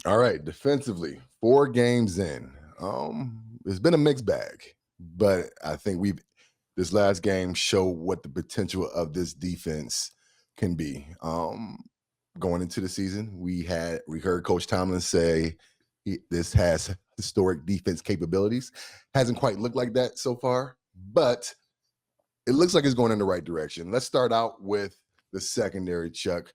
All right, defensively, 4 games in. It's been a mixed bag, but I think we've this last game showed what the potential of this defense can be. Going into the season, we heard Coach Tomlin say this has historic defense capabilities. Hasn't quite looked like that so far, but it looks like it's going in the right direction. Let's start out with the secondary, Chuck.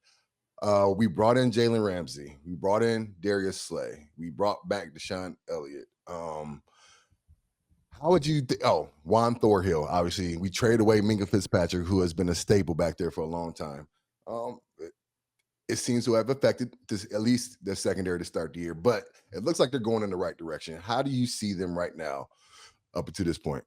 We brought in Jalen Ramsey. We brought in Darius Slay. We brought back Deshaun Elliott. How would you? Juan Thorhill. Obviously, we traded away Minka Fitzpatrick, who has been a staple back there for a long time. It seems to have affected this, at least the secondary to start the year, but it looks like they're going in the right direction. How do you see them right now up to this point?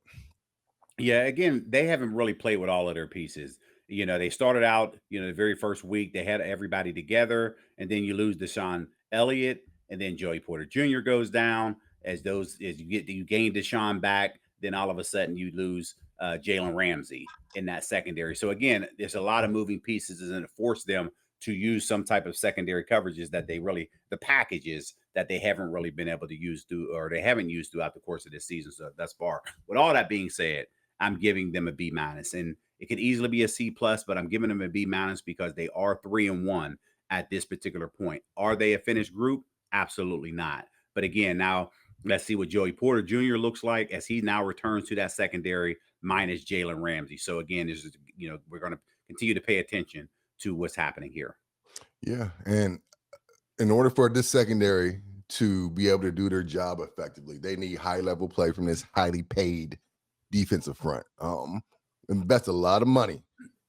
Yeah, again, they haven't really played with all of their pieces. They started out, the very first week, they had everybody together, and then you lose Deshaun Elliott, and then Joey Porter Jr. goes down. As you gain Deshaun back, then all of a sudden you lose Jalen Ramsey in that secondary. So again, there's a lot of moving pieces, and it forced them to use some type of secondary coverages that the packages that they haven't really been able to use or they haven't used throughout the course of this season so thus far. With all that being said, I'm giving them a B minus, and it could easily be a C plus, but I'm giving them a B minus because they are 3-1 at this particular point. Are they a finished group? Absolutely not. But again, now let's see what Joey Porter Jr. looks like as he now returns to that secondary minus Jalen Ramsey. So again, we're going to continue to pay attention to what's happening here. Yeah, and in order for this secondary to be able to do their job effectively, they need high level play from this highly paid defensive front. Invest a lot of money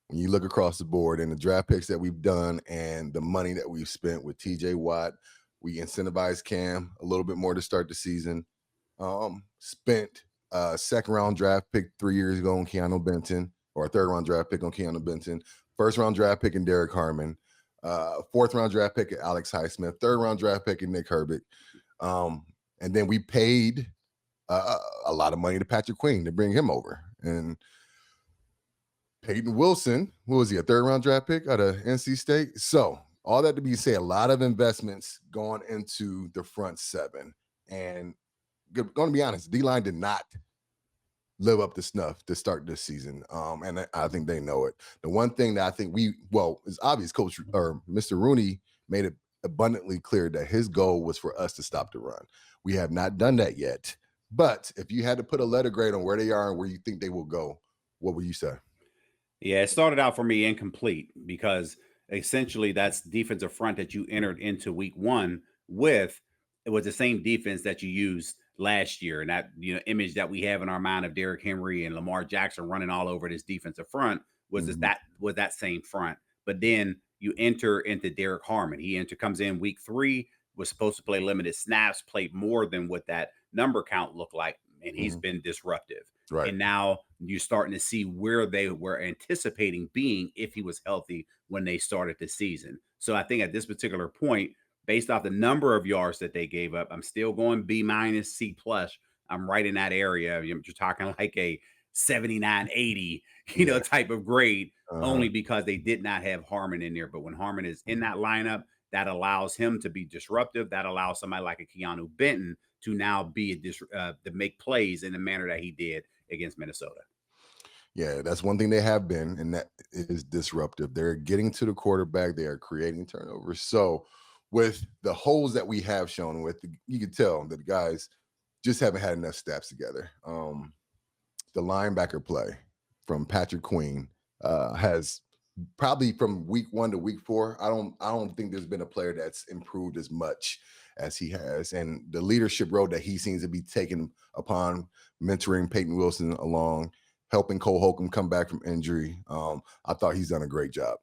when you look across the board and the draft picks that we've done and the money that we've spent with TJ Watt. We incentivized Cam a little bit more to start the season. Spent a second round draft pick 3 years ago on Keanu Benton, or a third round draft pick on Keanu Benton, first round draft pick in Derek Harmon, fourth round draft pick at Alex Highsmith, third round draft pick in Nick Herbig. And then we paid a lot of money to Patrick Queen to bring him over. And Peyton Wilson, who was he, a third round draft pick out of NC State? So, all that to be said, a lot of investments going into the front seven. And going to be honest, D line did not live up to snuff to start this season. And I think they know it. The one thing that I think it's obvious, Coach or Mr. Rooney made it abundantly clear that his goal was for us to stop the run. We have not done that yet. But if you had to put a letter grade on where they are and where you think they will go, what would you say? Yeah, it started out for me incomplete because essentially that's defensive front that you entered into week one with. It was the same defense that you used last year. And that, image that we have in our mind of Derrick Henry and Lamar Jackson running all over this defensive front Mhm. was that same front. But then you enter into Derrick Harmon. Comes in week three, was supposed to play limited snaps, played more than what that number count looked like, and he's Mhm. been disruptive. Right. And now you're starting to see where they were anticipating being if he was healthy when they started the season. So I think at this particular point, based off the number of yards that they gave up, I'm still going B minus, C plus. I'm right in that area. You're talking like a 79, 80, Yeah. type of grade, Uh-huh. only because they did not have Harmon in there. But when Harmon is in that lineup, that allows him to be disruptive. That allows somebody like a Keanu Benton to now to make plays in the manner that he did against Minnesota. Yeah, that's one thing they have been, and that is disruptive. They're getting to the quarterback, they are creating turnovers. So, with the holes that we have shown you can tell that the guys just haven't had enough steps together. The linebacker play from Patrick Queen has probably from week 1 to week 4. I don't think there's been a player that's improved as much as he has, and the leadership role that he seems to be taking upon mentoring Peyton Wilson along, helping Cole Holcomb come back from injury. I thought he's done a great job.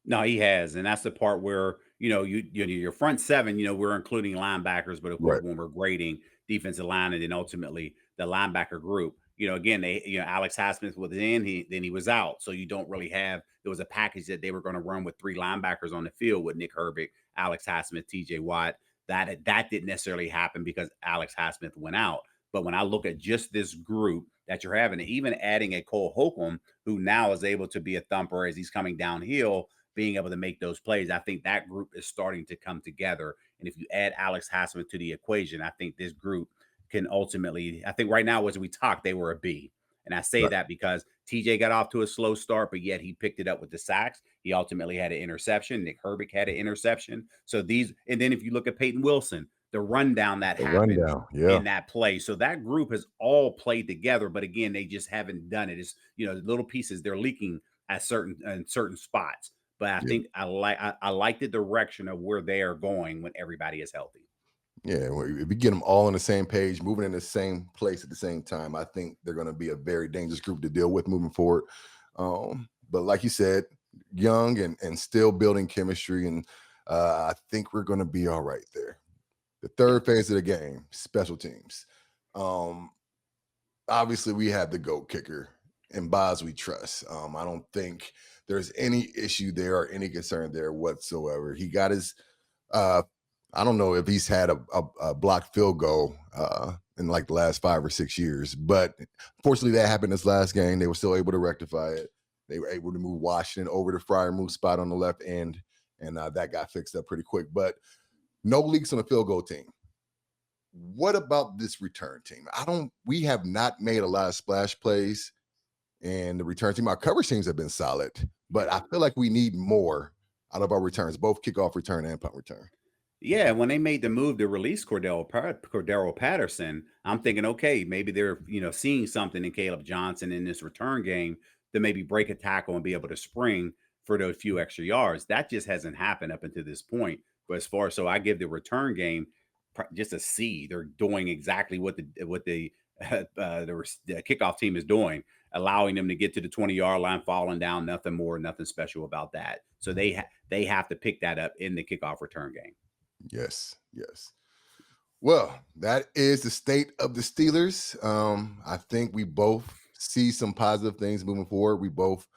No, he has, and that's the part where your front seven. We're including linebackers, but of course, Right. when we're grading defensive line and then ultimately the linebacker group, again, Alex Highsmith was in, he was out, so you don't really have. There was a package that they were going to run with three linebackers on the field with Nick Herbig, Alex Highsmith, T.J. Watt. That didn't necessarily happen because Alex Highsmith went out. But when I look at just this group that you're having, even adding a Cole Holcomb, who now is able to be a thumper as he's coming downhill being able to make those plays. I think that group is starting to come together. And if you add Alex Hassman to the equation, I think this group can ultimately, I think right now, as we talk, they were a B. And I say Right. that because TJ got off to a slow start, but yet he picked it up with the sacks. He ultimately had an interception. Nick Herbig had an interception. So these, and then if you look at Peyton Wilson, the rundown that The happened rundown. Yeah. in that play. So that group has all played together, but again, they just haven't done it. It's, little pieces they're leaking at certain spots. But I Yeah. think I like the direction of where they are going when everybody is healthy. Yeah, well, if you get them all on the same page, moving in the same place at the same time, I think they're going to be a very dangerous group to deal with moving forward. But like you said, young and still building chemistry, and I think we're going to be all right there. The Yeah. third phase of the game, special teams. Um, Obviously, we have the GOAT kicker and Boz we trust. I don't think there's any issue there or any concern there whatsoever. He got his uh, I don't know if he's had a blocked field goal in like the last 5 or 6 years, but fortunately that happened this last game. They were still able to rectify it. They were able to move Washington over to Fryer move spot on the left end, and that got fixed up pretty quick. But no leaks on the field goal team. What about this return team? We have not made a lot of splash plays, and the return team, our coverage teams have been solid, but I feel like we need more out of our returns, both kickoff return and punt return. Yeah, when they made the move to release Cordero Patterson, I'm thinking, okay, maybe they're seeing something in Caleb Johnson in this return game to maybe break a tackle and be able to spring for those few extra yards. That just hasn't happened up until this point. But as far so I give the return game just a C. They're doing exactly what the kickoff team is doing, allowing them to get to the 20-yard line, falling down. Nothing more, nothing special about that. So they have to pick that up in the kickoff return game. Yes, yes. Well, that is the state of the Steelers. I think we both see some positive things moving forward. We both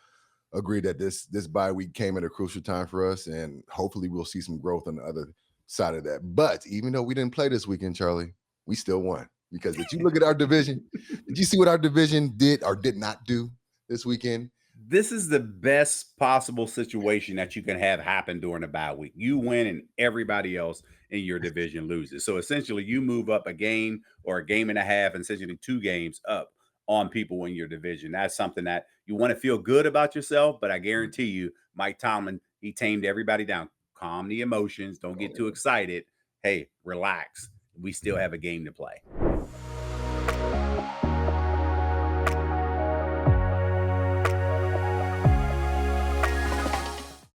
agree that this bye week came at a crucial time for us, and hopefully we'll see some growth on the other side of that. But even though we didn't play this weekend, Charlie, we still won. Because did you look at our division? Did you see what our division did or did not do this weekend? This is the best possible situation that you can have happen during a bye week. You win and everybody else in your division loses. So essentially, you move up a game or a game and a half, and essentially 2 games up on people in your division. That's something that you want to feel good about yourself. But I guarantee you, Mike Tomlin, he tamed everybody down. Calm the emotions. Don't get too excited. Hey, relax. We still have a game to play.